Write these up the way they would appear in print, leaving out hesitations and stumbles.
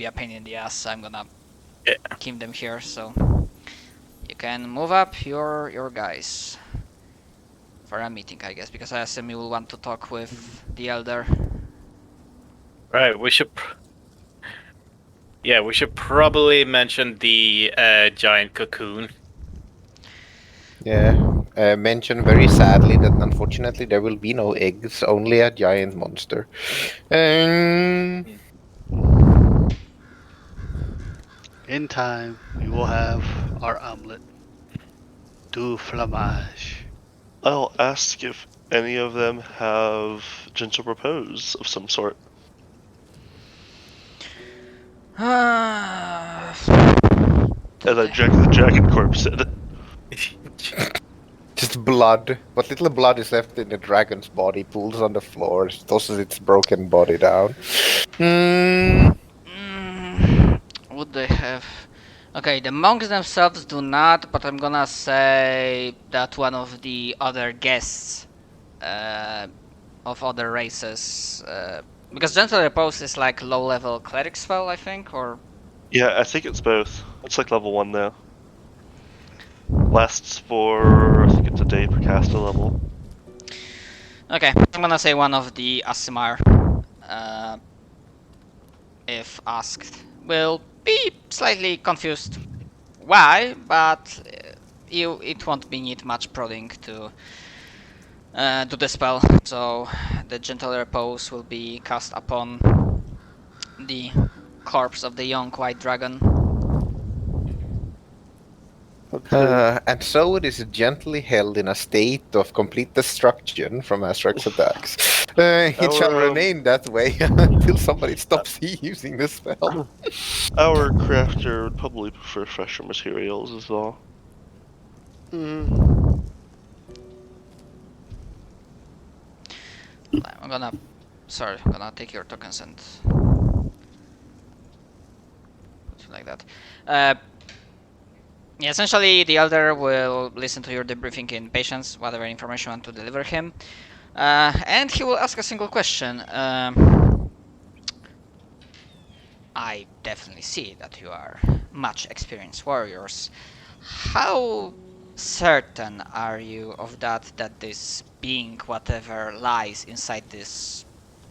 be a pain in the ass. I'm gonna Yeah. keep them here, so you can move up your guys for a meeting, I guess, because I assume you will want to talk with the elder. Right, we should probably mention the giant cocoon. Yeah. Mention very sadly that unfortunately there will be no eggs, only a giant monster. In time, we will have our omelet. Du fromage. I'll ask if any of them have gentle repose of some sort. As I jack the dragon corpse said. Just blood. What little blood is left in the dragon's body pools on the floor, tosses its broken body down. Would they have? Okay, the monks themselves do not, but I'm gonna say that one of the other guests of other races, because Gentle Repose is like low-level cleric spell, I think, or Yeah, I think it's both. It's like level 1 now. Lasts for, I think it's a day per caster level. okay, I'm gonna say one of the Asimar, if asked, will be slightly confused why, but it won't be need much prodding to do the spell. So the Gentle Repose will be cast upon the corpse of the young white dragon. And so it is gently held in a state of complete destruction from Astrax attacks. It shall remain that way until somebody stops using the spell. Our crafter would probably prefer fresher materials as well. Mm. I'm gonna take your tokens and put it like that. Yeah, essentially, the elder will listen to your debriefing in patience, whatever information you want to deliver him, and he will ask a single question. I definitely see that you are much experienced warriors. How certain are you of that this being, whatever lies inside this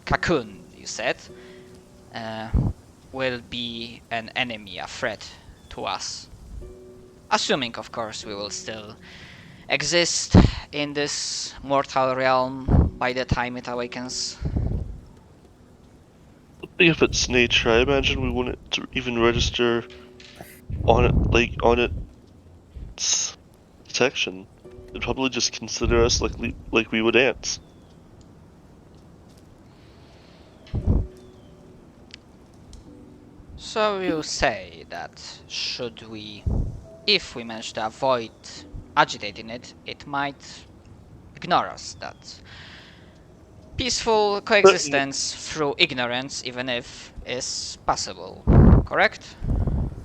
cocoon, you said, will be an enemy, a threat to us? Assuming, of course, we will still exist in this mortal realm by the time it awakens. If it's nature, I imagine we wouldn't even register on it, on its detection. They'd probably just consider us like we would ants. So you say that if we manage to avoid agitating it, it might ignore us. That peaceful coexistence through ignorance, even if, is possible. Correct?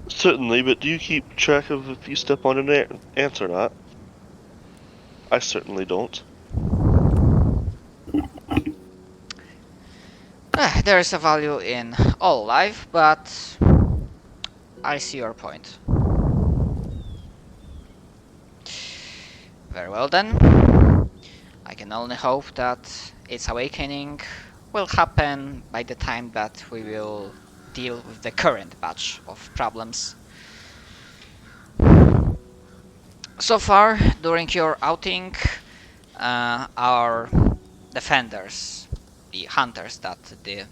Certainly, but do you keep track of if you step on an ant or not? I certainly don't. There is a value in all life, but I see your point. Very well then. I can only hope that its awakening will happen by the time that we will deal with the current batch of problems. So far, during your outing, our defenders, the hunters that the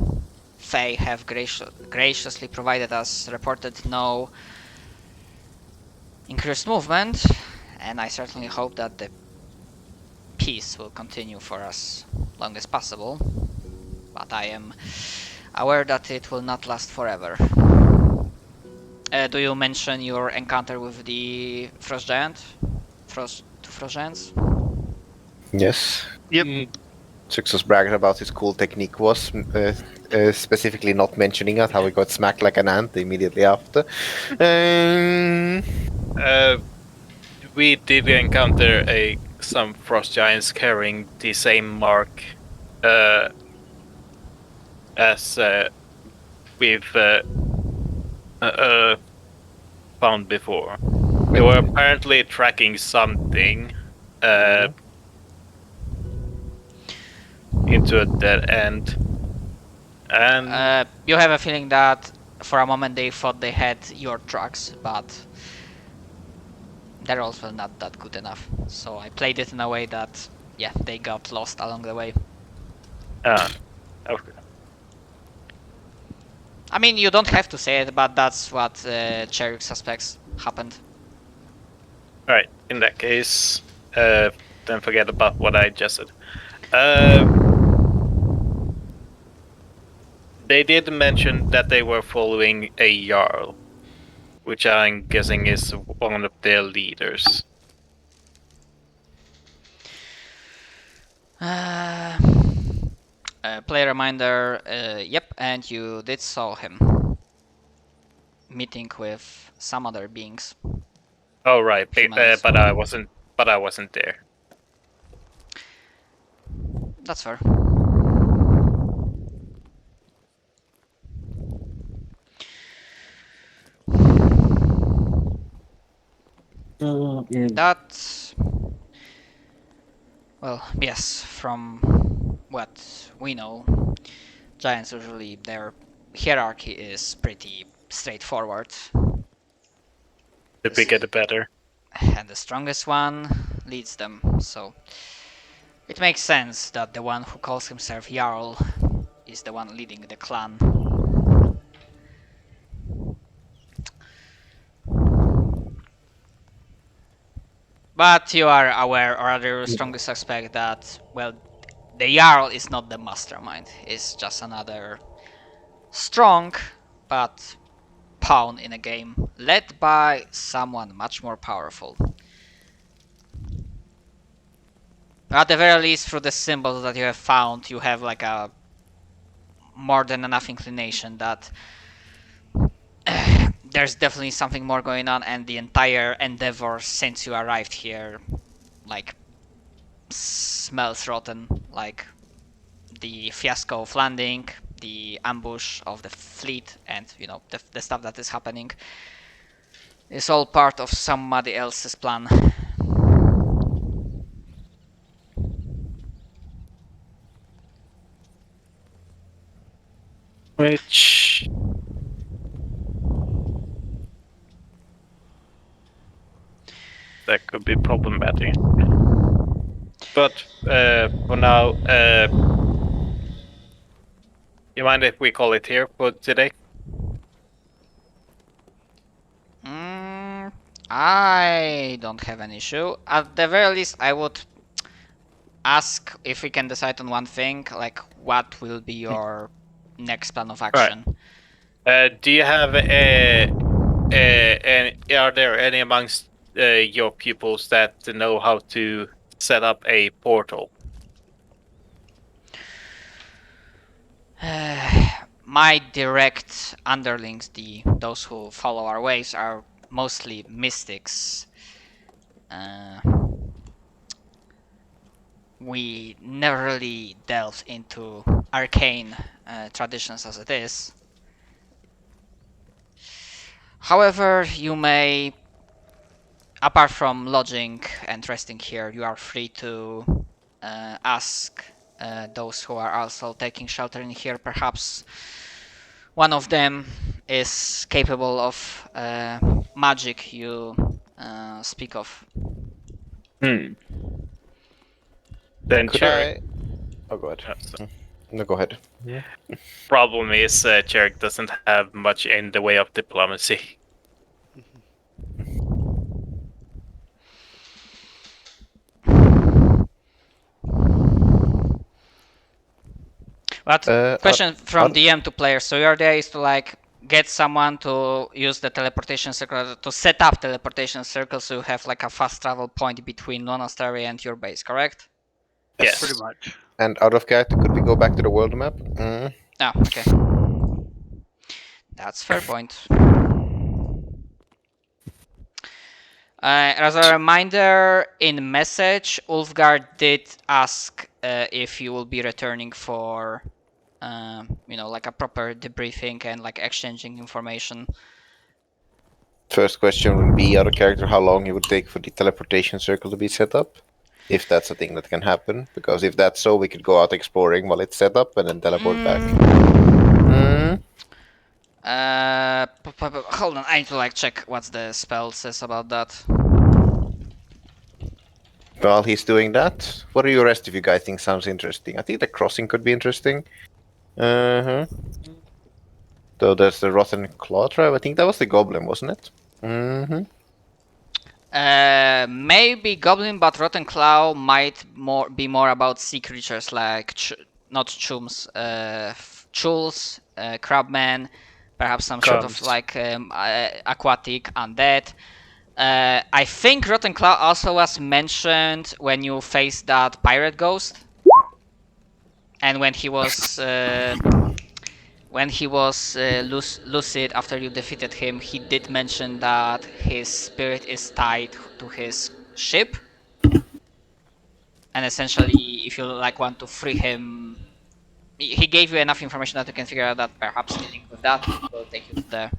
Fae have graciously provided us, reported no increased movement, and I certainly hope that the peace will continue for as long as possible, but I am aware that it will not last forever. Do you mention your encounter with the Frost Giant? Frost Giants? Yes. Yep. Success bragged about his cool technique was, specifically not mentioning it, how he got smacked like an ant immediately after. We did encounter some frost giants carrying the same mark as we've found before. They were apparently tracking something into a dead end. And You have a feeling that for a moment they thought they had your tracks, but their rolls were not that good enough. So I played it in a way that, yeah, they got lost along the way. okay. I mean, you don't have to say it, but that's what Cheruk suspects happened. Alright, in that case, then forget about what I just said. They did mention that they were following a Jarl, which I'm guessing is one of their leaders. Play reminder, yep, and you did saw him meeting with some other beings. Oh right, Humans. but I wasn't. But I wasn't there. That's fair. That's... well, yes, from what we know, giants usually, their hierarchy is pretty straightforward. The bigger the better. And the strongest one leads them, so it makes sense that the one who calls himself Jarl is the one leading the clan. But you are aware, or rather you strongly suspect that, well, the Jarl is not the mastermind, it's just another strong but pawn in a game, led by someone much more powerful. At the very least, through the symbols that you have found, you have like a more than enough inclination that there's definitely something more going on, and the entire endeavor since you arrived here, like, smells rotten. Like the fiasco of landing, the ambush of the fleet, and you know the stuff that is happening is all part of somebody else's plan. Which that could be problematic. But for now, you mind if we call it here for today? I don't have an issue. At the very least, I would ask if we can decide on one thing, like what will be your next plan of action. Do you have are there any amongst your pupils that know how to set up a portal? My direct underlings, those who follow our ways, are mostly mystics. We never really delved into arcane traditions as it is. However, you may, apart from lodging and resting here, you are free to ask those who are also taking shelter in here. Perhaps one of them is capable of magic you speak of. Then Could Cherry. Oh, go ahead. So, No, go ahead. problem is Cherry doesn't have much in the way of diplomacy. But question from DM to players. So your idea is to like get someone to use the teleportation circle, to set up teleportation circles, so you have like a fast travel point between Monastery and your base, correct? Yes. Pretty much. And out of character, could we go back to the world map? Ah, okay. That's fair point. As a reminder, in message, Ulfgar did ask if you will be returning for, you know, like a proper debriefing and like exchanging information. First question would be out of character how long it would take for the teleportation circle to be set up. If that's a thing that can happen. Because if that's so, we could go out exploring while it's set up and then teleport back. Hold on, I need to like check what the spell says about that. While he's doing that, what do you rest of you guys think sounds interesting? I think the crossing could be interesting. So there's the Rotten Claw tribe. I think that was the goblin, wasn't it? Maybe Goblin, but Rotten Claw might be more about sea creatures like not chums, chuls, crabmen, perhaps some sort of Crabs. like aquatic undead. I think Rotten Claw also was mentioned when you faced that pirate ghost, and when he was lucid after you defeated him, he did mention that his spirit is tied to his ship, and essentially, if you like want to free him, he gave you enough information that you can figure out that perhaps dealing with that will take you to the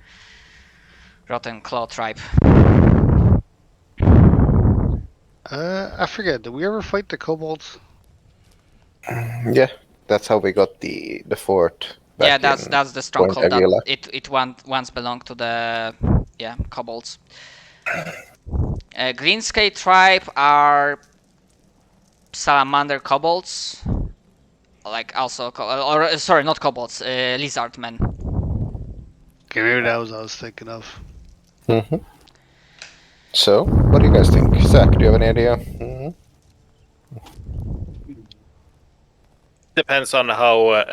Rotten Claw tribe. I forget. Did we ever fight the kobolds? Yeah, that's how we got the fort. Yeah, back that's the stronghold Point that Aguila. it once belonged to the kobolds. Greenscale tribe are salamander kobolds, like also sorry, not kobolds, lizard men. Okay, maybe that was what I was thinking of. So, what do you guys think? Zach, do you have any idea? Depends on how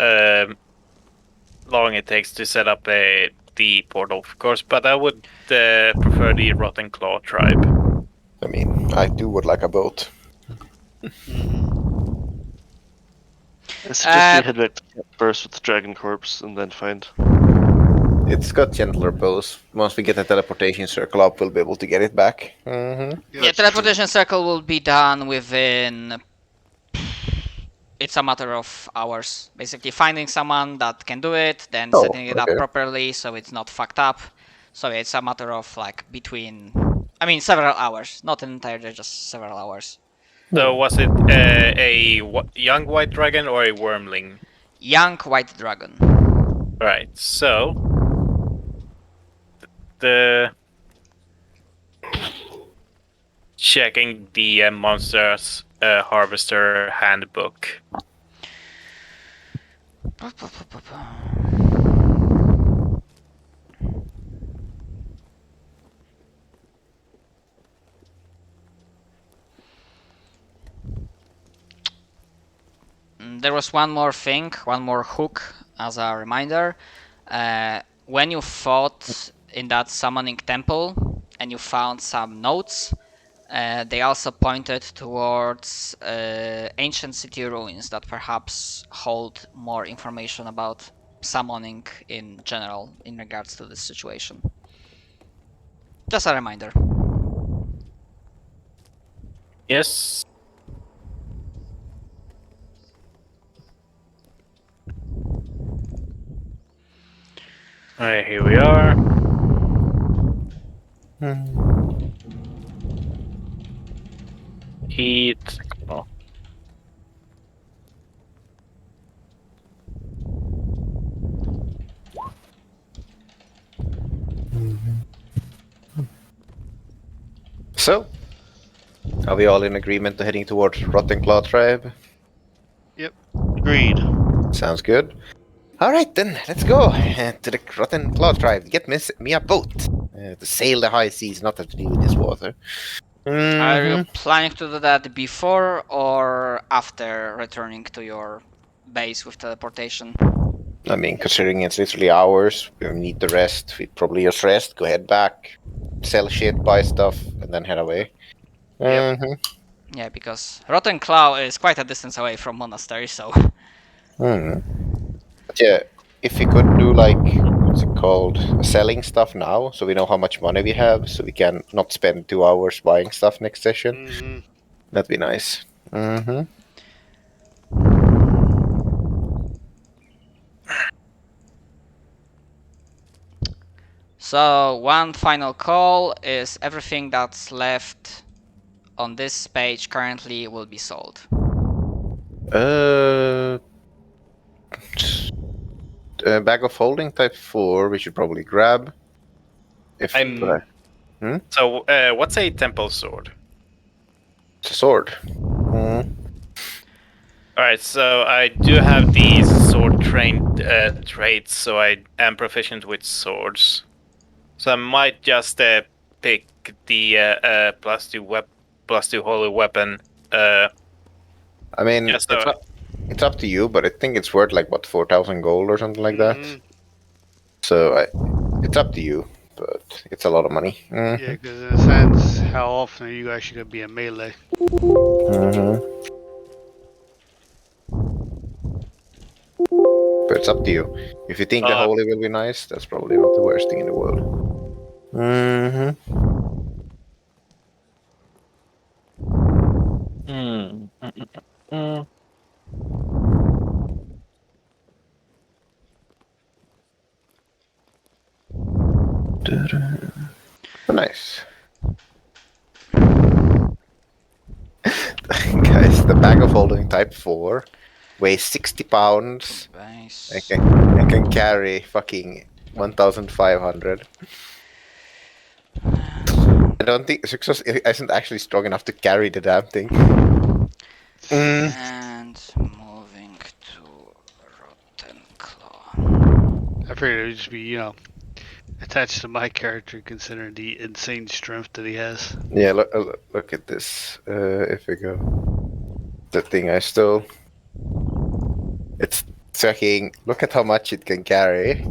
long it takes to set up the portal, of course. But I would prefer the Rotten Claw tribe. I mean, I would like a boat. I suggest we head back to camp first with the Dragon Corpse and then find. It's got gentler bows. Once we get the teleportation circle up, we'll be able to get it back. Yeah, teleportation circle will be done within. It's a matter of hours. Basically, finding someone that can do it, then setting it up okay. properly so it's not fucked up. So it's a matter of like several hours, not an entire day, just several hours. So was it a young white dragon or a wormling? Young white dragon. Right. So the checking the monsters harvester handbook. There was one more thing, one more hook as a reminder. When you fought in that summoning temple and you found some notes, they also pointed towards ancient city ruins that perhaps hold more information about summoning in general in regards to this situation. Just a reminder. Yes. Alright, here we are. Eat. Oh. So, are we all in agreement to heading towards Rotten Claw tribe? Agreed. Sounds good. Alright then, let's go to the Rotten Claw tribe. Get me a boat to sail the high seas, not have to deal with this water. Are you planning to do that before or after returning to your base with teleportation? I mean, considering it's literally hours, we need the rest. We probably just rest, go head back, sell shit, buy stuff, and then head away. Yeah, because Rotten Claw is quite a distance away from Monastery, so... But yeah, if we could do like, what's it called, selling stuff now, so we know how much money we have, so we can not spend 2 hours buying stuff next session, that'd be nice. So one final call is everything that's left on this page currently will be sold. Bag of holding type 4 we should probably grab. If So, what's a temple sword? it's a sword. Hmm. Alright, so I do have these sword trained traits, so I am proficient with swords. So I might just pick the +2 holy weapon. I mean, Just so it's up to you, but I think it's worth like what 4,000 gold or something like that. Mhm. So it's up to you, but it's a lot of money. Yeah, because in a sense, how often are you actually gonna be in melee? Mm-hmm. But it's up to you. If you think the holy will be nice, that's probably not the worst thing in the world. Mm-hmm. Nice. Guys, the bag of holding type 4 weighs 60 pounds. Base. I can carry fucking 1,500. I don't think success isn't actually strong enough to carry the damn thing. And moving to Rotten Claw. I figured it would just be, you know, attached to my character considering the insane strength that he has. Yeah, look at this. If we go, the thing I stole. It's fucking. Look at how much it can carry.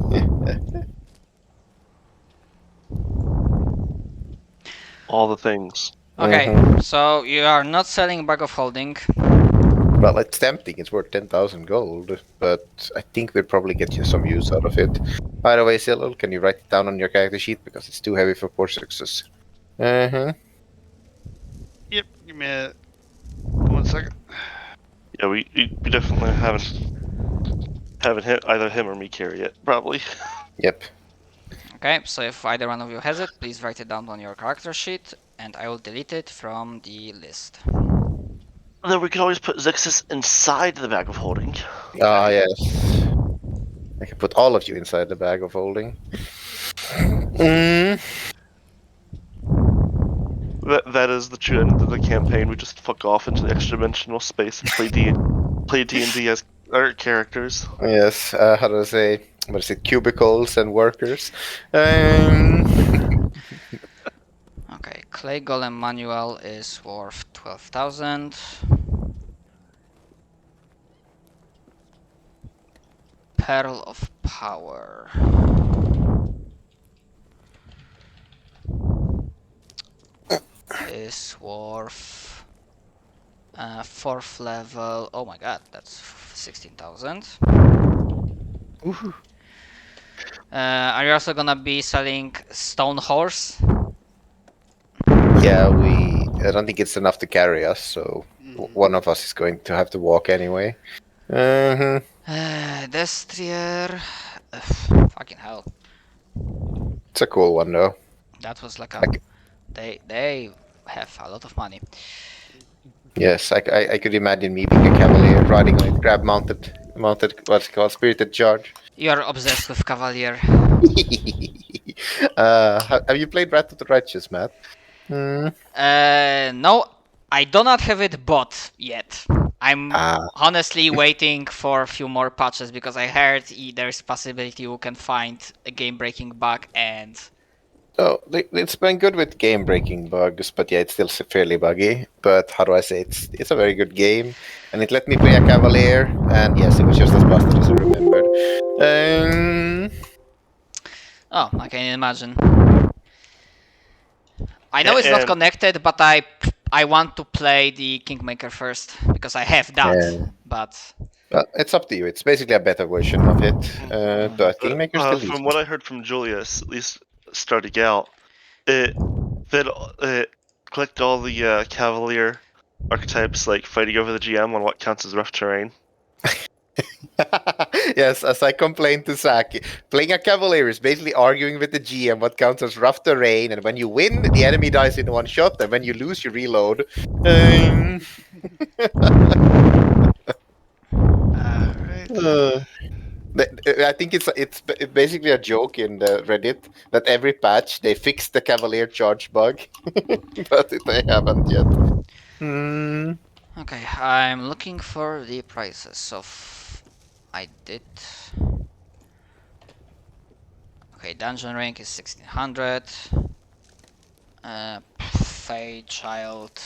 All the things. Okay, so you are not selling Bag of Holding. Well, it's tempting. It's worth 10,000 gold, but I think we'll probably get you some use out of it. By the way, Cyril, can you write it down on your character sheet because it's too heavy for poor success? Yep, give me 1 second. Yeah, we definitely haven't either him or me carry it, probably. Yep. Okay, so if either one of you has it, please write it down on your character sheet, and I will delete it from the list. And then we can always put Zixus inside the bag of holding. Ah, yes. I can put all of you inside the bag of holding. That is the true end of the campaign. We just fuck off into the extra-dimensional space and play D&D as our characters. Yes, how do I say? What is it? Cubicles and workers. Okay, Clay Golem Manual is worth 12,000. Pearl of Power. Is worth 4th level. Oh my god, that's 16,000. Are you also gonna be selling Stone Horse? Yeah, I don't think it's enough to carry us, so one of us is going to have to walk anyway. Destrier. Fucking hell. It's a cool one though. That was like a. Okay. They have a lot of money. Yes, I could imagine me being a cavalier riding on it, grab mounted, what's it called, spirited charge. You are obsessed with Cavalier. Have you played Wrath of the Righteous, Matt? No, I do not have it bought yet. I'm honestly waiting for a few more patches because I heard there's possibility you can find a game-breaking bug and... Oh, it's been good with game-breaking bugs, but yeah, it's still fairly buggy. But how do I say it's a very good game, and it let me play a cavalier, and yes, it was just as busted as I remembered. Oh, I can imagine. I know it's not connected, but I want to play the Kingmaker first because I have that. But it's up to you. It's basically a better version of it. But Kingmaker still from what I heard from Julius, at least starting out, it collect all the Cavalier archetypes, like fighting over the GM on what counts as rough terrain. Yes, as I complained to Saki, playing a Cavalier is basically arguing with the GM what counts as rough terrain, and when you win, the enemy dies in one shot, and when you lose, you reload. Alright. I think it's basically a joke in the Reddit that every patch they fix the Cavalier charge bug, but they haven't yet. Okay, I'm looking for the prices of. I did. Okay, dungeon rank is 1600. Fey child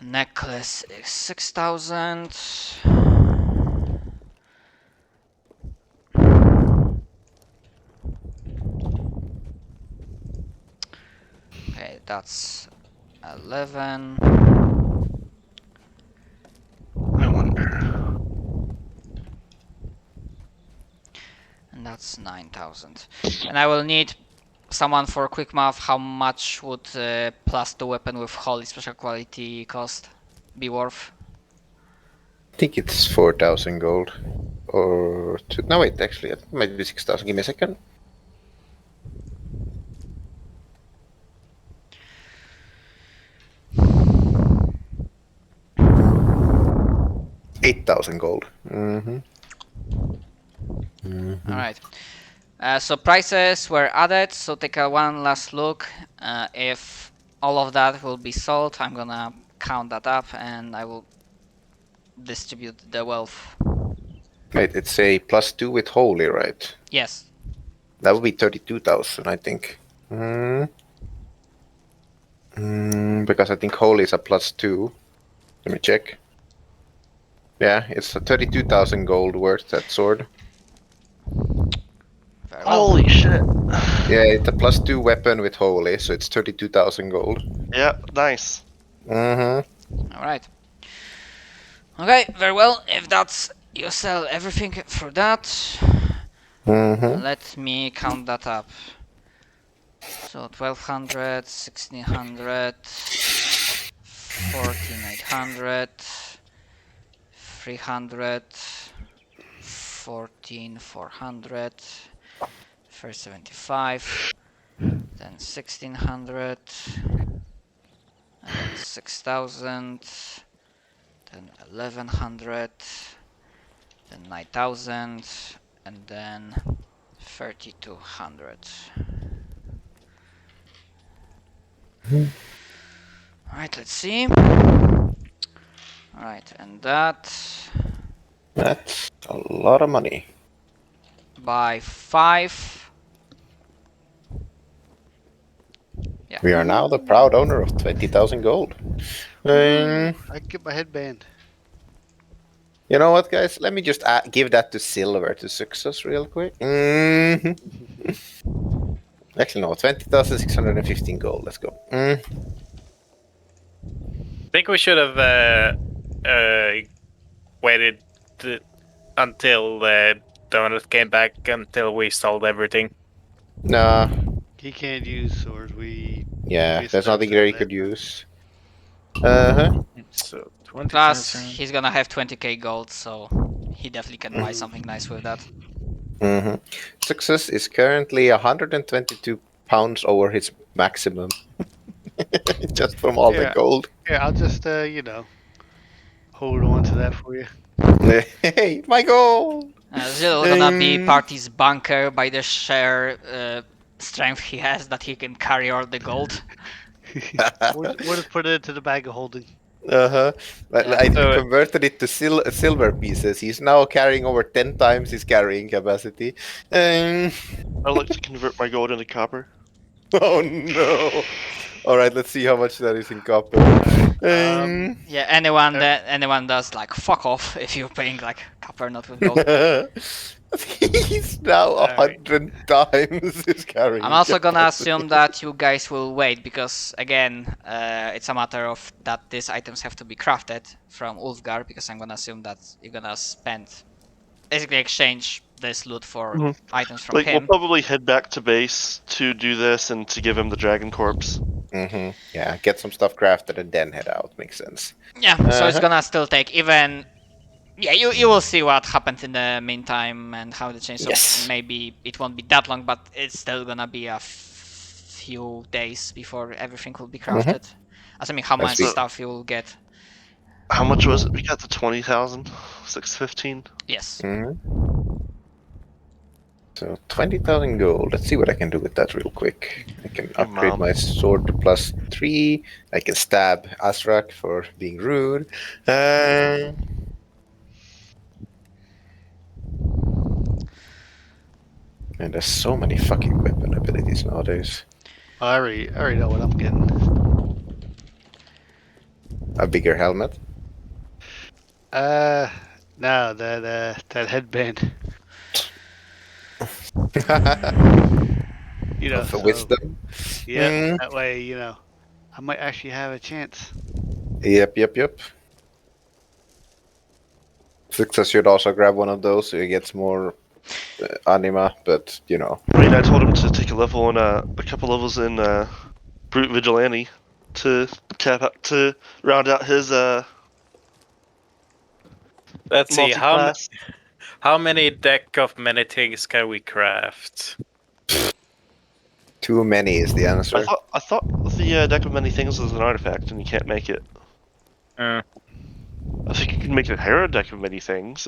necklace is 6000. Okay, that's 11. I wonder. And that's 9000. And I will need someone for quick math. How much would plus the weapon with holy special quality cost be worth? I think it's 4,000 gold. Or two. No, wait, actually, it might be 6,000. Give me a second. 8,000 gold. Alright. So prices were added, so take a one last look. If all of that will be sold, I'm gonna count that up and I will distribute the wealth. Wait, it's a +2 with holy, right? Yes. That would be 32,000, I think. Because I think holy is a +2. Let me check. Yeah, it's a 32,000 gold worth, that sword. Very well. Holy shit! Yeah, it's a +2 weapon with holy, so it's 32,000 gold. Yeah, nice. Alright. Okay, very well. If that's you sell everything for that, let me count that up. So 1200, 1600, 14800, 300, 14400, 375, then 1600, and then 6000, then 1100, then 9000, and then 3200. Alright, let's see. Alright, and That's a lot of money. by 5. Yeah. We are now the proud owner of 20,000 gold. I can get my headband. You know what, guys? Let me just give that to silver to success real quick. Actually, no, 20,615 gold. Let's go. I think we should have waited until Donut came back until we sold everything. Nah, He can't use swords. yeah, We there's nothing there he that. could use. So 20,000. Plus, he's gonna have 20k gold, so he definitely can buy something nice with that. Success is currently 122 pounds over his maximum. Just from all the Yeah. gold. Yeah, I'll just hold on to that for you. Hey, my gold! Still gonna be party's bunker by the sheer strength he has that he can carry all the gold. We'll just put it into the bag of holding. I So- converted it to silver pieces. He's now carrying over 10 times his carrying capacity. I like to convert my gold into copper. Oh no! Alright, let's see how much that is in copper. Yeah, anyone does like fuck off if you're paying like copper, not with gold. He's now 100 times his carrying I'm also gonna capacity. assume that you guys will wait because again, it's a matter of that these items have to be crafted from Ulfgar because I'm gonna assume that you're gonna basically exchange this loot for items from Like, him. we'll probably head back to base to do this and to give him the dragon corpse. Yeah, get some stuff crafted and then head out. Makes sense. Yeah, so it's gonna still take even Yeah, you will see what happened in the meantime and how the change. So Yes. maybe it won't be that long, but it's still gonna be a few days before everything will be crafted. Assuming how That's much the- stuff you will get. How much was it? We got the 20,000, 615. Yes. So 20,000 gold. Let's see what I can do with that real quick. I can upgrade Mom. my sword to +3. I can stab Azrak for being rude. And there's so many fucking weapon abilities nowadays. I already know what I'm getting. A bigger helmet. No, that headband. You know, For so wisdom. yeah, Mm. that way, I might actually have a chance. Yep. Success should also grab one of those so he gets more anima, but Right, I told him to take a level in a couple levels in Brute Vigilante to round out his Let's see, multi-class. how many deck of many things can we craft? too many is the I answer. thought the deck of many things was an artifact, and you can't make it. Uh, I think you can make a hero deck of many things.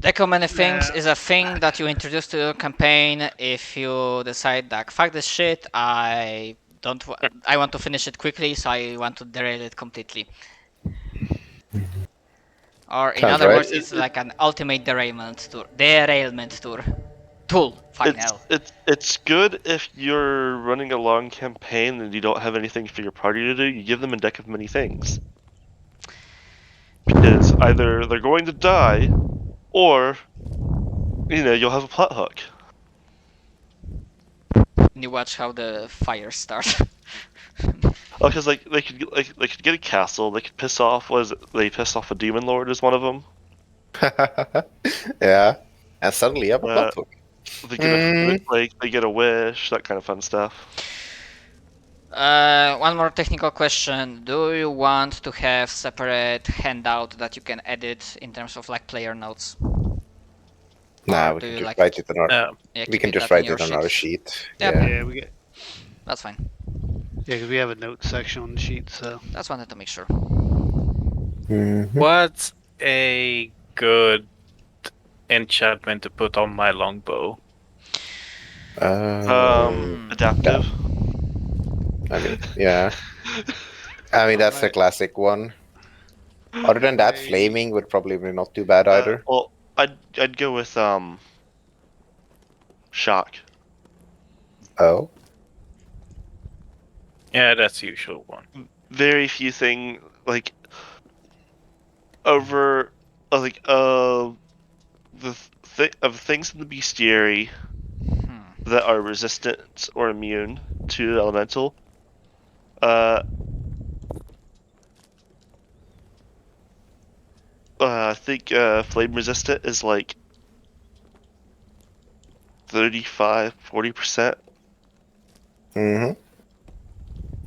Deck of many things Yeah. is a thing that you introduce to your campaign if you decide that fuck this shit, I want to finish it quickly, so I want to derail it completely. Or in Sounds other right. words, it's like an ultimate derailment tour. Tool. Fucking hell. It's good if you're running a long campaign and you don't have anything for your party to do. You give them a deck of many things, because either they're going to die, or you'll have a plot hook. And you watch how the fires start. Oh, because they could get a castle. They could piss off. They piss off a demon lord is one of them. Yeah. And suddenly you have a Uh, plot hook. They get they get a wish, that kind of fun stuff. One more technical question. Do you want to have separate handout that you can edit in terms of like player notes? Nah, Or we do can you just like write it on our. Yeah, We keep can just that in write your it on our sheets. sheet. Yep. Yeah. Yeah, we get. That's fine. Yeah, because we have a notes section on the sheet, so. Just wanted to make sure. Mhm. what's a good enchantment to put on my longbow? Adaptive. I mean, yeah. I mean, that's a Alright. classic one. Other than that, I- flaming would probably be not too bad either. Well, I'd go with shock. Oh. Yeah, that's the usual one. Very few things like over like of things in the bestiary that are resistant or immune to elemental. I think flame resistant is like 35-40%. Mm-hmm.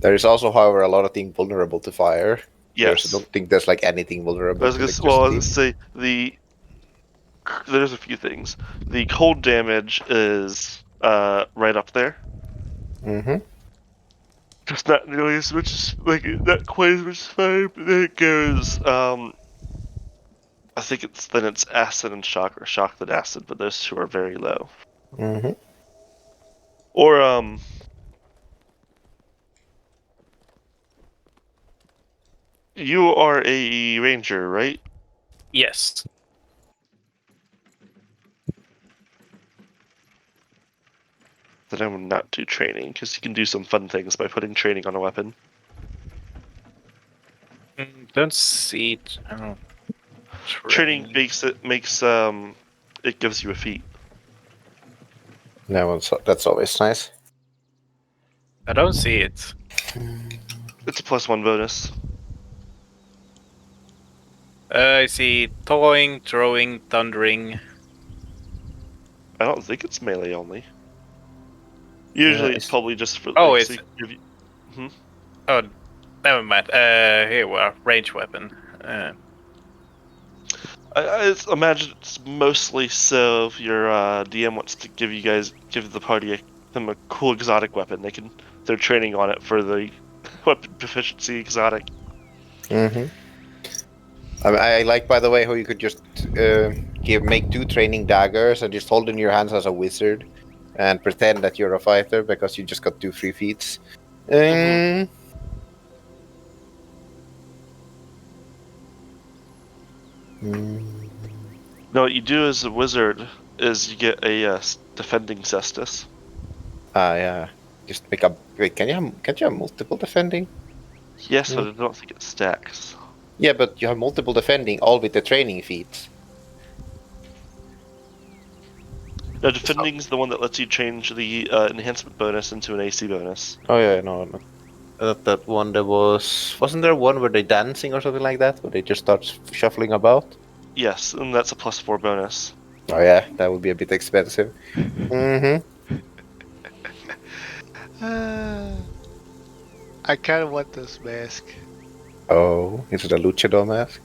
There is also, however, a lot of things vulnerable to fire. Yes. I don't think there's like anything vulnerable to I was electricity. gonna say there's a few things. The cold damage is right up there. Mm-hmm. Just not nearly as much as not quite as much as fire, but then it goes I think it's acid and shock, or shock then acid, but those two are very low. Mm-hmm. Or you are a ranger, right? Yes. Then I would not do training, because you can do some fun things by putting training on a weapon. Don't see. Training makes it gives you a feat. That's always nice. I don't see it. It's a +1 bonus. I see towing, throwing, thundering. I don't think it's melee only. Usually it's it's- probably just for. Oh, so you give you- Oh, never mind. Here we are. Range weapon. I imagine it's mostly so if your DM wants to give the party them a cool exotic weapon. They're training on it for the weapon proficiency exotic. Mm-hmm. I like, by the way, how you could just make 2 training daggers and just hold in your hands as a wizard and pretend that you're a fighter because you just got 2 free feats. Mhm. No, what you do as a wizard is you get a defending cestus. Yeah. Just make a. Wait, can't you have multiple defending? Yes, but I don't think it stacks. Yeah, but you have multiple defending, all with the training feats. No, defending is the one that lets you change the enhancement bonus into an AC bonus. Oh yeah, no. That one there wasn't there one where they dancing or something like that, where they just start shuffling about? Yes, and that's a +4 bonus. Oh yeah, that would be a bit expensive. Mm-hmm. I kind of want this mask. Oh, is it a luchador mask?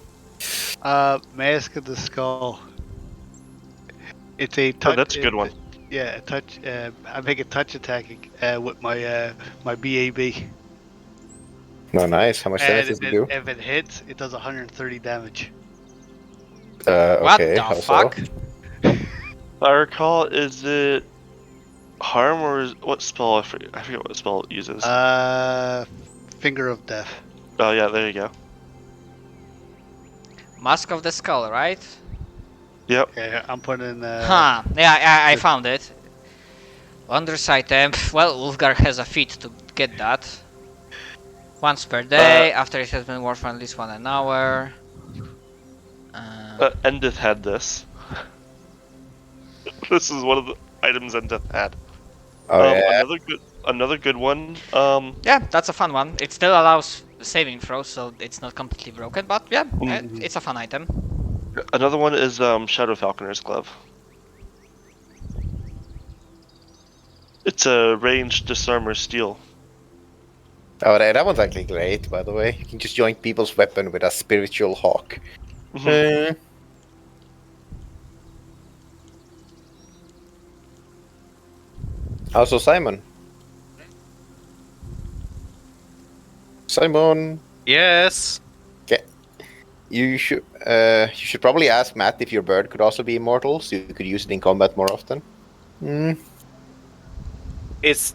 Mask of the Skull. It's a touch. Oh, that's a good one. Yeah, a touch. I make a touch attack with my my BAB. No, nice. How much damage does it do? If it hits, it does 130 damage. What Okay, the how fuck? so? If I recall, is it harm or what spell? I forget what spell it uses. Finger of Death. Oh yeah, there you go. Mask of the Skull, right? Yep. Yeah, I'm putting. Huh. Yeah, I found it. Wondrous item. Well, Ulfgar has a feat to get that. Once per day, after it has been worn for at least 1 hour. Endith had this. This is one of the items Endith had. Oh yeah. Another good one. Yeah, that's a fun one. It still allows saving throws, so it's not completely broken, but yeah, it's a fun item. Another one is Shadow Falconer's Glove. It's a ranged disarmer steel. Oh, that one's actually great, by the way. You can just join people's weapon with a spiritual hawk. Mhm. Also, Simon. Simon, Yes. you should probably ask Matt if your bird could also be immortal, so you could use it in combat more often. It's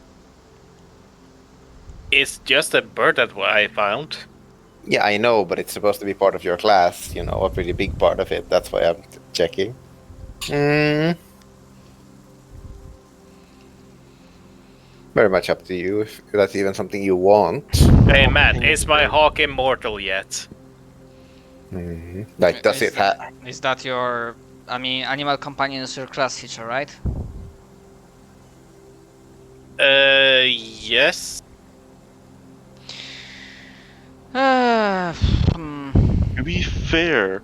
just a bird that I found. Yeah, I know, but it's supposed to be part of your class. You know, a pretty big part of it. That's why I'm checking. Very much up to you if that's even something you want. Hey Matt, is my hawk immortal yet? Like, does it have? Is that your... I mean, animal companion is your class feature, right? Yes. To be fair,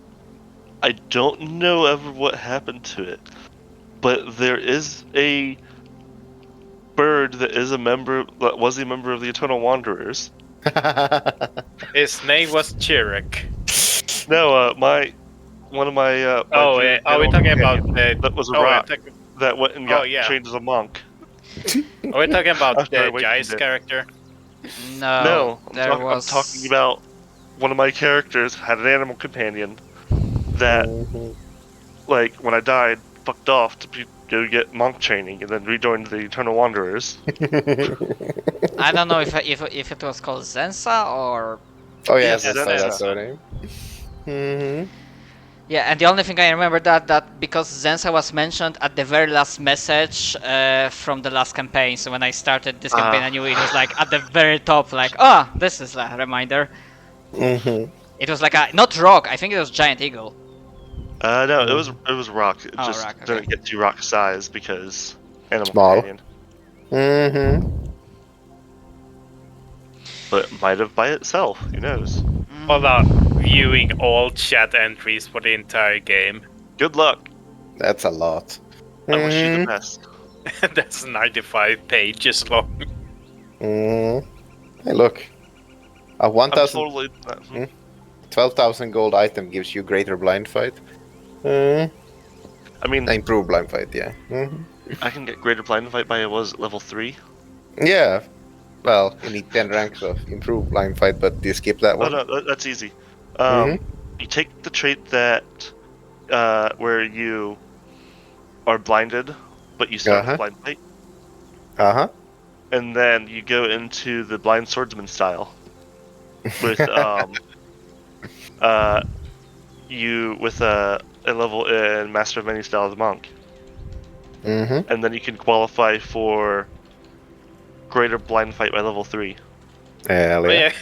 I don't know ever what happened to it, but there is a bird that was a member of the Eternal Wanderers. His name was Chirek. No, one of my. Are we talking about that was a rock that went and got trained as a monk? Are we talking about the Sorry, Jai's character? No, I'm talking about one of my characters had an animal companion that, like, when I died, fucked off to go get monk training and then rejoined the Eternal Wanderers. I don't know if it was called Zensa or... Oh yes, Yeah, that's her name. Yeah, and the only thing I remember that because Zensa was mentioned at the very last message from the last campaign, so when I started this campaign I knew it was like at the very top, like, oh, this is a reminder. It was like a, not rock, I think it was giant eagle. No, it was rock. It just rock, okay. didn't get to rock size because animal Small. companion. But it might have by itself. Who knows? Hold on, viewing all chat entries for the entire game. Good luck. That's a lot. I wish you the best. That's 95 pages long. Hey, look. A I'm 1,000. totally. 12,000 gold item gives you greater blind fight. I mean, Improved blind fight, yeah. Mhm. I can get greater blind fight by level 3. Yeah. Well, you need 10 ranks of improved blind fight, but you skip that Oh one. no, that's easy. Mhm. You take the trait that where you are blinded, but you start with blind fight, Uh-huh. and then you go into the blind swordsman style with you with a level in Master of Many style of the monk, Mm-hmm. and then you can qualify for greater blind fight by level 3. Hell Oh yeah. yeah.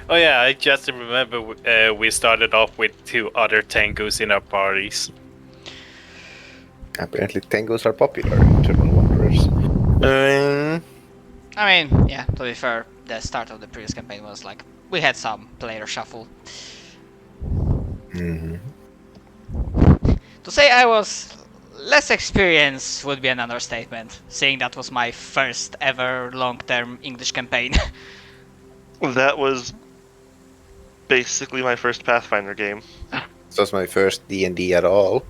Oh yeah, I just remember we started off with 2 other Tengus in our parties. Apparently Tengos are popular in Eternal Wanderers. I mean, yeah, to be fair, the start of the previous campaign was like, we had some player shuffle. Mhm. To say I was less experienced would be an understatement, seeing that was my first ever long-term English campaign. That was basically my first Pathfinder game. This was my first D&D at all.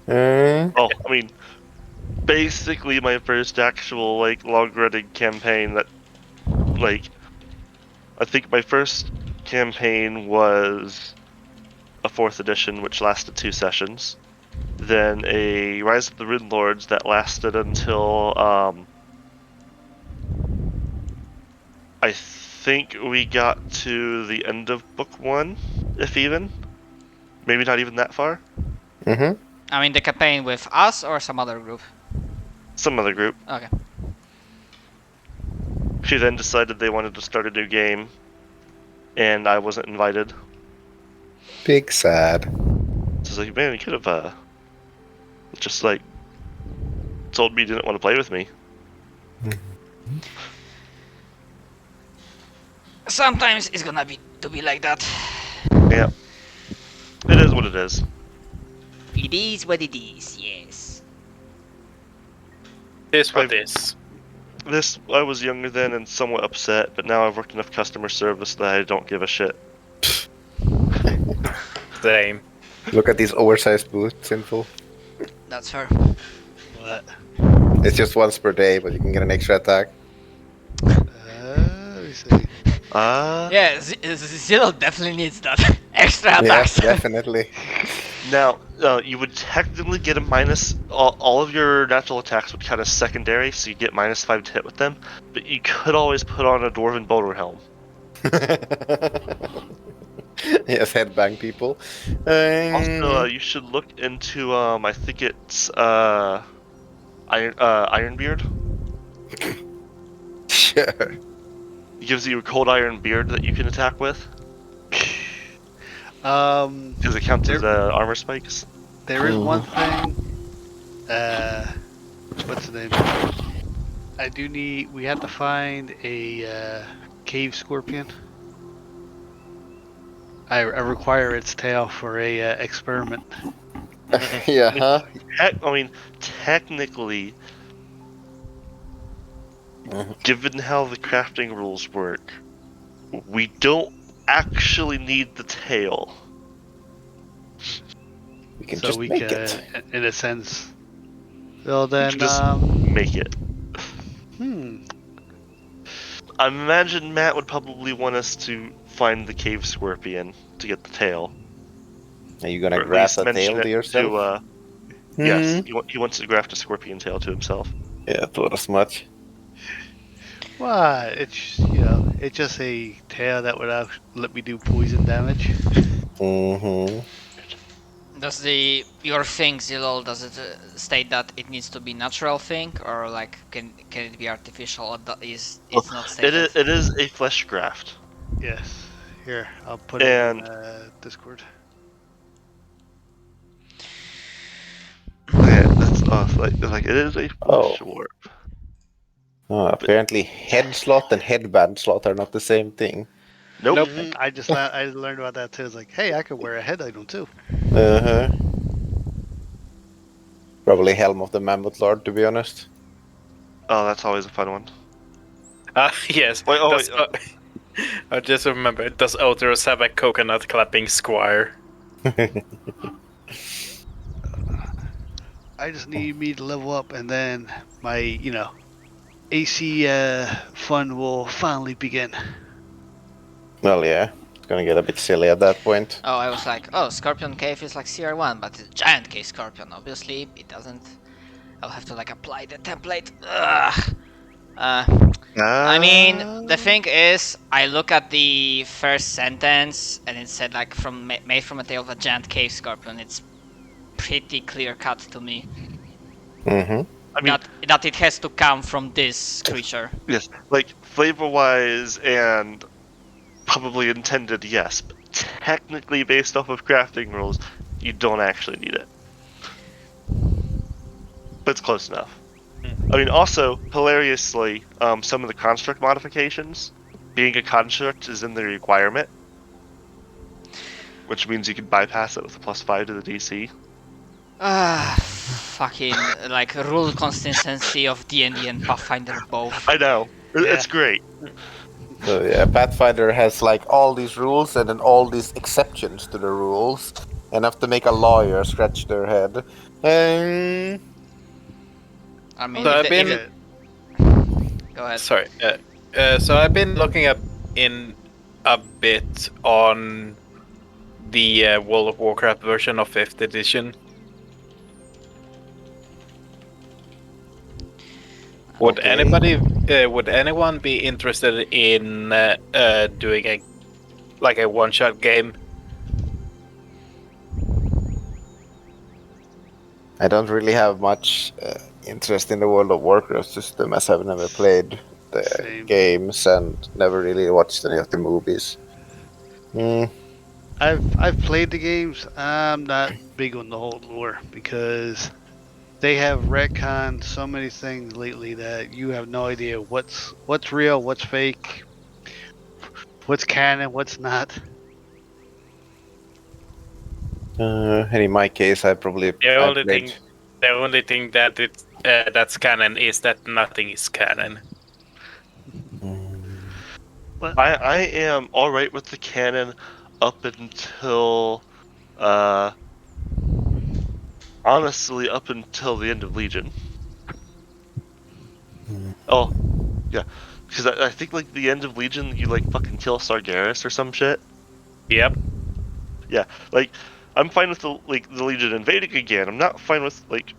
Oh, I mean, basically my first actual long-running campaign that I think my first campaign was a 4th edition which lasted 2 sessions, then a Rise of the Rune Lords that lasted until I think we got to the end of book 1, if even. Maybe not even that far. Mm-hmm. I mean, the campaign with us or some other group? Some other group. Okay. She then decided they wanted to start a new game, and I wasn't invited. Big sad. So it's like, man, you could have just told me you didn't want to play with me. Sometimes it's gonna be like that. Yeah. It is what it is. It is what it is, yes. This what this. I was younger then and somewhat upset, but now I've worked enough customer service that I don't give a shit. Same. Look at these oversized boots, Sinful. That's her. What? It's just once per day, but you can get an extra attack. Let me see. Yeah, Zero definitely needs that. Extra Yes, attacks. definitely. Now, you would technically get a minus. All of your natural attacks would count as secondary, so you get -5 to hit with them. But you could always put on a Dwarven Boulder Helm. Yes, headbang people. Also, you should look into I think it's Ironbeard. Sure. It gives you a cold iron beard that you can attack with. Because it counts as armor spikes. There is one thing. What's the name? I do need. We have to find a cave scorpion. I require its tail for a experiment. Yeah, huh? I mean, technically, given how the crafting rules work, we don't actually need the tail. We can So just we make can, it. in a sense. Well You then, can just make it. I imagine Matt would probably want us to find the cave scorpion to get the tail. Are you Or gonna at graft least a mention tail it to yourself? Yes, he wants to graft a scorpion tail to himself. Yeah, thought as much. what? It's it's just a tail that would let me do poison damage. Mm-hmm. Does your thing, Zilol, does it state that it needs to be natural thing, or like can it be artificial? Or it's not stated? It is a flesh graft. Yes. Here, I'll put And- it in Discord. Yeah, that's like it is a flesh Oh. warp. Oh, apparently head slot and headband slot are not the same thing. Nope. I learned about that too. It's like, hey, I could wear a head item too. Uh-huh. Probably Helm of the Mammoth Lord, to be honest. Oh, that's always a fun one. Yes. Wait, oh, that's, wait, I just remember, does Oteros have a coconut clapping squire? I just need me to level up, and then my, AC fun will finally begin. Well, yeah. It's gonna get a bit silly at that point. Oh, I was like, oh, Scorpion Cave is like CR1, but it's Giant Cave Scorpion. Obviously, it doesn't. I'll have to like apply the template. Ugh. I mean, the thing is, I look at the first sentence and it said like made from a tail of a giant cave scorpion. It's pretty clear cut to me Mm-hmm. I mean, that it has to come from this creature. yes, like flavor-wise and probably intended, yes, but technically based off of crafting rules, you don't actually need it. But it's close enough. I mean, also, hilariously, some of the construct modifications, being a construct is in the requirement, which means you can bypass it with a +5 to the DC. Fucking like rule consistency of D&D and Pathfinder both. I know, it's Yeah. great. So yeah, Pathfinder has like all these rules and then all these exceptions to the rules. Enough to make a lawyer scratch their head. I mean, So if I've the- been- if it- Go ahead. Sorry. So I've been looking up in a bit on the World of Warcraft version of 5th edition. Would Okay. would anyone be interested in doing a one-shot game? I don't really have much interest in the World of Warcraft system as I've never played the Same. games and never really watched any of the movies. I've played the games. I'm not big on the whole lore because they have retconned so many things lately that you have no idea what's real, what's fake, what's canon, what's not. And in my case, I probably The I only played- thing, the only thing that that's canon is that nothing is canon. I am alright with the canon up until, honestly, up until the end of Legion. Oh, yeah. Because I think, like, the end of Legion, you, like, fucking kill Sargeras or some shit. Yep. Yeah, like, I'm fine with the Legion invading again. I'm not fine with, like,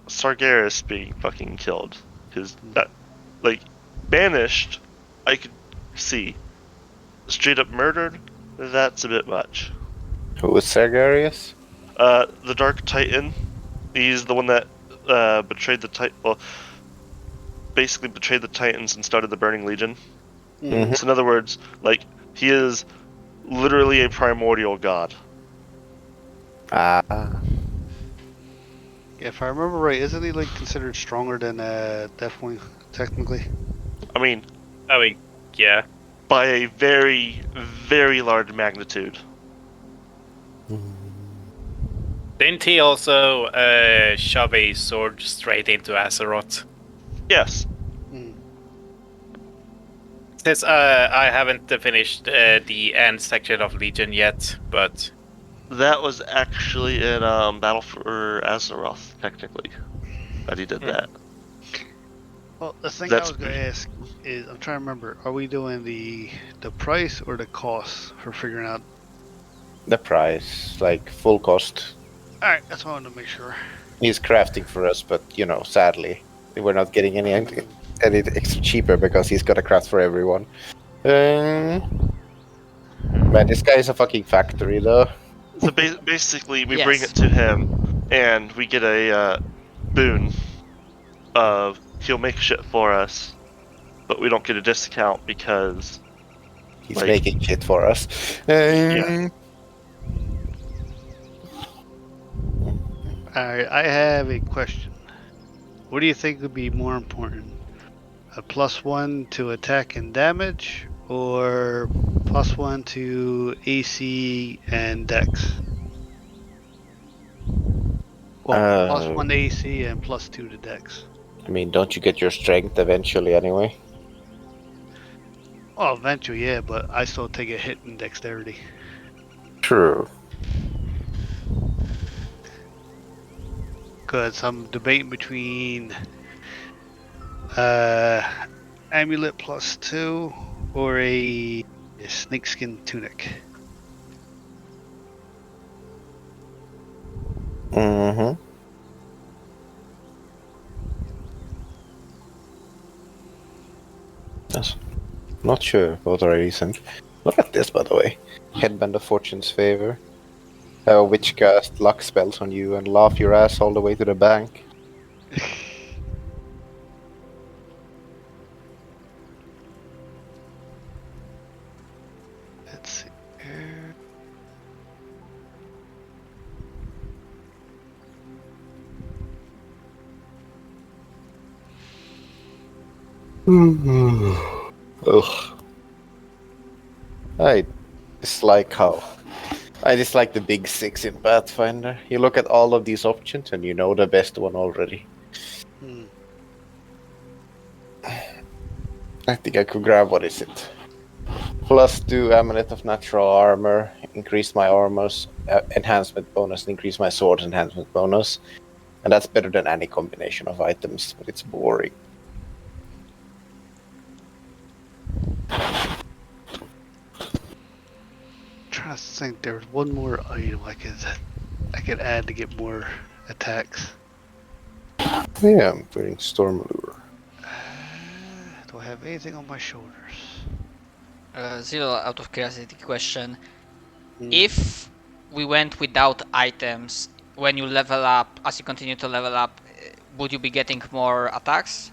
Sargeras being fucking killed. Because that, like, banished, I could see. Straight up murdered, that's a bit much. Who was Sargeras? The Dark Titan, he's the one that betrayed the Titan. Well, basically betrayed the Titans and started the Burning Legion. Mhm. So in other words, like, he is literally a primordial god. Ah, If I remember right, isn't he like considered stronger than Deathwing technically? I mean, Yeah. by a very, very large magnitude. Didn't he also shove a sword straight into Azeroth? Yes. Since I haven't finished the end section of Legion yet, but That was actually in Battle for Azeroth, technically, that he did that. Well, the thing That's I was going to ask is, I'm trying to remember, are we doing the price or the cost for figuring out? the price, like full cost. All right, that's what I wanted to make sure. He's crafting for us, but sadly, we're not getting any extra cheaper because he's got a craft for everyone. Man, this guy is a fucking factory, though. So basically, we Yes. bring it to him, and we get a boon of he'll make shit for us, but we don't get a discount because He's Like- making shit for us. Yeah. All right, I have a question. What do you think would be more important? A +1 to attack and damage, or +1 to AC and Dex? Well, +1 to AC and +2 to Dex. I mean, don't you get your strength eventually anyway? Well, eventually, yeah, but I still take a hit in dexterity. True. Because I'm debating between amulet +2 or a snakeskin tunic. Mm-hmm. Yes. Not sure. Both are recent. Look at this, by the way. Headband of Fortune's favor. Witch cast luck spells on you and laugh your ass all the way to the bank. Let's see here. Ugh. I dislike how. I dislike the big six in Pathfinder. You look at all of these options and you know the best one already. Hmm. I think I could grab, what is it? +2 Amulet of Natural Armor, increase my armor's enhancement bonus, and increase my sword's enhancement bonus. And that's better than any combination of items, but it's boring. Trying to think, there was one more item I could add to get more attacks. Yeah, I'm putting Storm Allure. Do I have anything on my shoulders? Zero, out of curiosity question. Hmm. If we went without items, when you level up, as you continue to level up, would you be getting more attacks?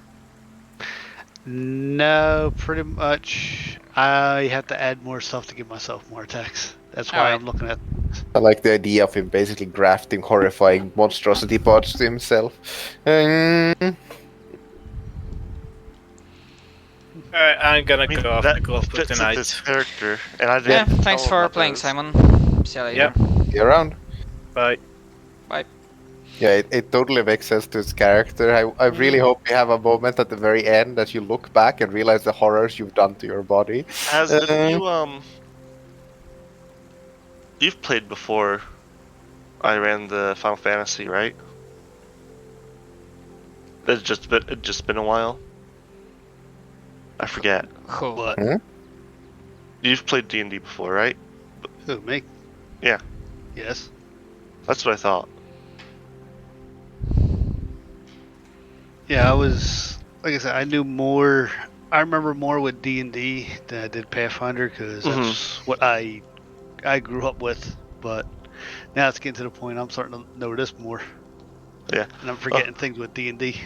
No, pretty much. I have to add more stuff to give myself more attacks. That's why Alright. I'm looking at. I like the idea of him basically grafting horrifying monstrosity parts to himself. Alright, I'm gonna I mean, go off that the golf book fits with tonight. this character, and I Yeah, didn't. thanks tell him for about playing, those. Simon. See you later. Yep. Be around. Bye. Yeah, it totally makes sense to his character. I really hope you have a moment at the very end that you look back and realize the horrors you've done to your body. Have you You've played before. I ran the Final Fantasy, right? It's just been a while. I forget. Who? What? You've played D&D before, right? Who, me? Yeah. Yes. That's what I thought. Yeah, I was, like I said, I knew more. I remember more with D&D than I did Pathfinder because that's what I grew up with. But now it's getting to the point I'm starting to know this more. Yeah. And I'm forgetting things with D&D.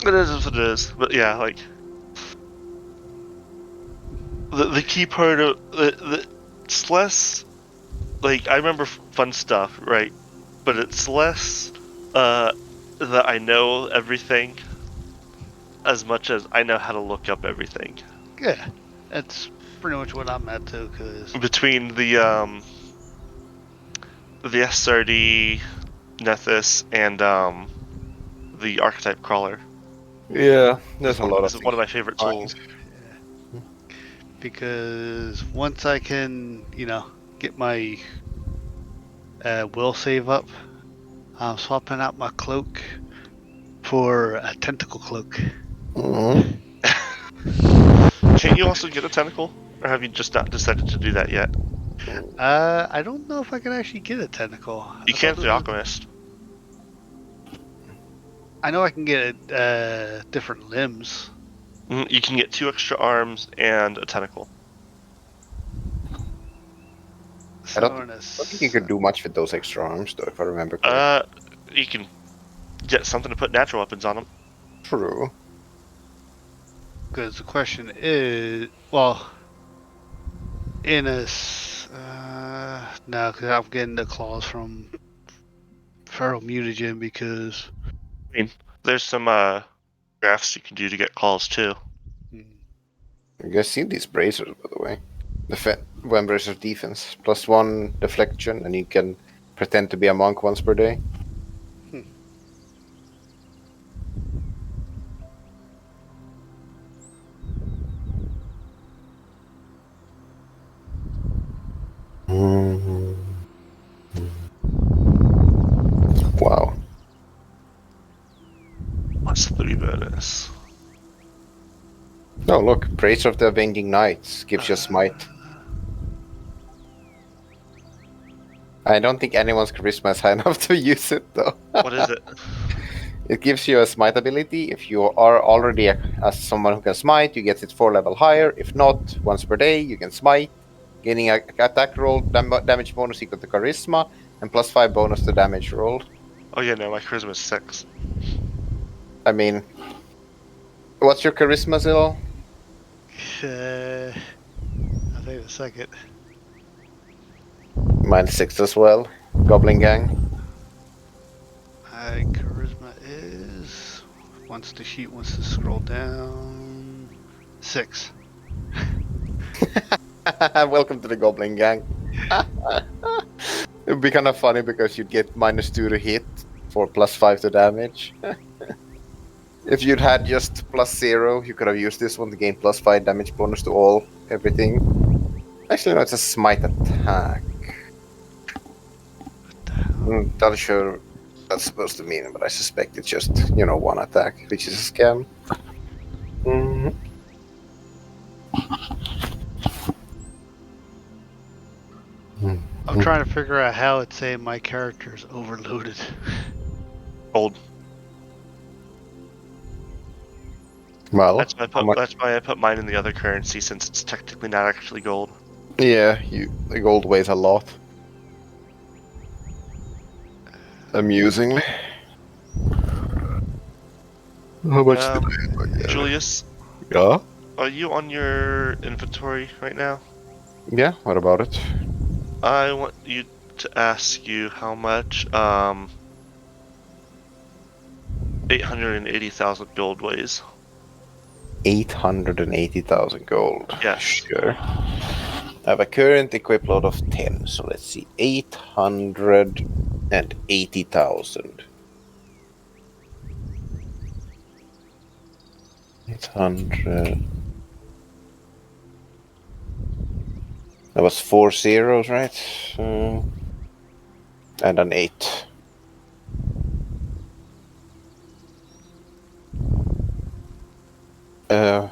It is what it is. But yeah, like the key part of it's less like I remember fun stuff, right? But it's less that I know everything as much as I know how to look up everything. Yeah, that's pretty much what I'm at too. Cause Between the SRD, Nethys, and the Archetype Crawler. Yeah, there's a lot of This is one of my favorite tools. because once I can, get my will save up, I'm swapping out my cloak for a tentacle cloak. Mhm. Can't you also get a tentacle? Or have you just not decided to do that yet? I don't know if I can actually get a tentacle. You can with the Alchemist. I know I can get different limbs. You can get 2 extra arms and a tentacle. I don't think you could do much with those extra arms, though, if I remember correctly. You can get something to put natural weapons on them. True. Because the question is, well, in a no, because I'm getting the claws from Feral Mutagen because There's some crafts you can do to get calls too. You guys seen these bracers, by the way? The one bracer defense, +1 deflection, and you can pretend to be a monk once per day. +3 bonus. Oh, look, Praise of the Avenging Knights gives you a smite. I don't think anyone's charisma is high enough to use it, though. What is it? It gives you a smite ability. If you are already as someone who can smite, you get it 4 level higher. If not, once per day, you can smite, gaining a attack roll damage bonus equal to charisma, and +5 bonus to damage roll. Oh yeah, no, my charisma is 6. I mean, what's your charisma, Zil? I'll take a second. Mine's 6 as well. Goblin Gang. My charisma is. Once the sheet wants to scroll down. 6. Welcome to the Goblin Gang. It'd be kind of funny because you'd get -2 to hit for +5 to damage. If you'd had just +0, you could have used this one to gain +5 damage bonus to everything. Actually, no, it's a smite attack. Not sure what that's supposed to mean, but I suspect it's just, one attack, which is a scam. Mhm. I'm trying to figure out how it's saying my character is overloaded. Gold. Well, That's why I put mine in the other currency, since it's technically not actually gold. yeah, the gold weighs a lot. Amusingly. How much did I Julius, Yeah? are you on your inventory right now? Yeah, what about it? I want you to ask you how much 880,000 gold weighs. 880,000 gold. Yes. Sure. I have a current equip load of 10, so let's see. 880,000. 800. That was 4 zeros, right? And an 8. Uh,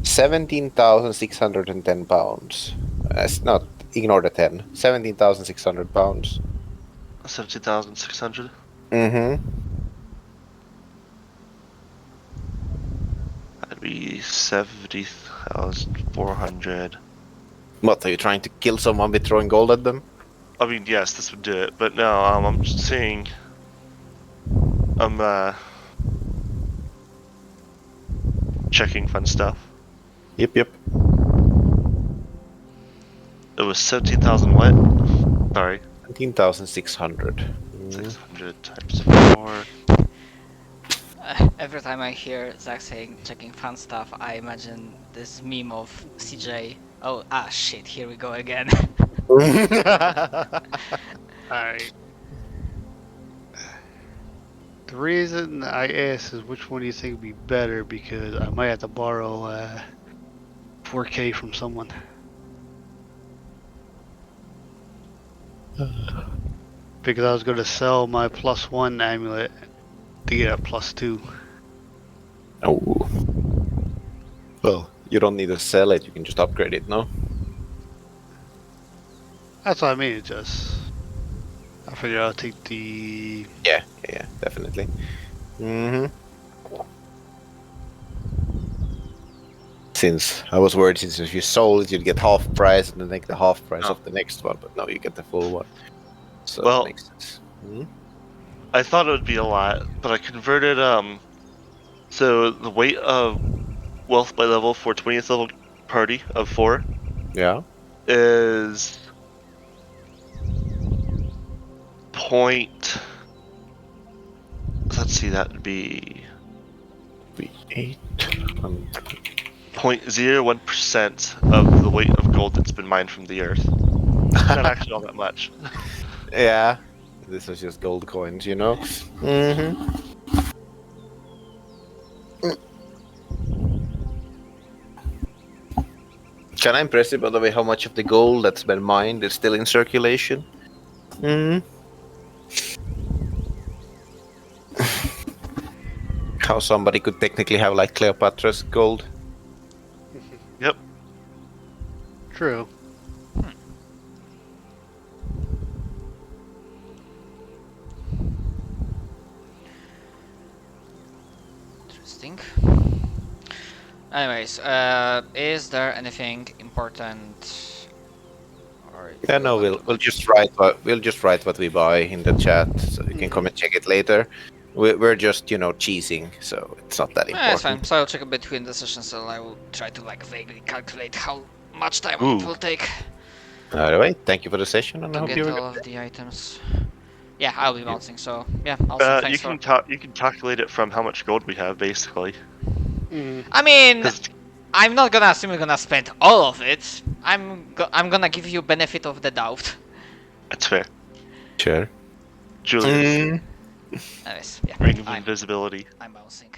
17,610 pounds. Not ignore the 10. 17,600 pounds. 17,600. Mm-hmm. That'd be 70,400. What, are you trying to kill someone with throwing gold at them? I mean, yes, this would do it, but no, I'm just saying. I'm checking fun stuff. Yep. It was 17,000 what? Sorry. 17,600. 600 times 4. Every time I hear Zach saying checking fun stuff, I imagine this meme of CJ. Oh, shit, here we go again. Alright. The reason I asked is which one do you think would be better, because I might have to borrow 4K from someone. Because I was going to sell my +1 amulet to get a +2. Oh. Well, you don't need to sell it, you can just upgrade it, no? That's what I mean, I figured I'll take the... Yeah, definitely. Mm-hmm. Since I was worried, since if you sold it, you'd get half price and then take the half price of the next one, but no, you get the full one. So Well, that makes sense. I thought it would be a lot, but I converted, so the weight of wealth by level for 20th level party of 4 Yeah. is let's see, that would be 800. 0.01% of the weight of gold that's been mined from the earth. Not actually all that much. Yeah. This was just gold coins, Mm-hmm. Can I impress you, by the way, how much of the gold that's been mined is still in circulation? How somebody could technically have like Cleopatra's gold. Yep. True. Interesting. Anyways, is there anything important? Or Yeah, no, we'll just write what we buy in the chat, so you can come and check it later. We're just cheesing, so it's not that It's important. fine. So I'll check it between the sessions, and I will try to like vaguely calculate how much time Ooh. it will take Anyway, thank you for the session, and I to hope get you. all of the items. Yeah, I'll be bouncing. So yeah, also You thanks can for. you can calculate it from how much gold we have, basically. Mm. I mean, 'Cause- I'm not gonna assume you're gonna spend all of it. I'm gonna give you benefit of the doubt. That's fair. Sure. Julius, Anyways, yeah, ring of I'm invisibility. bouncing.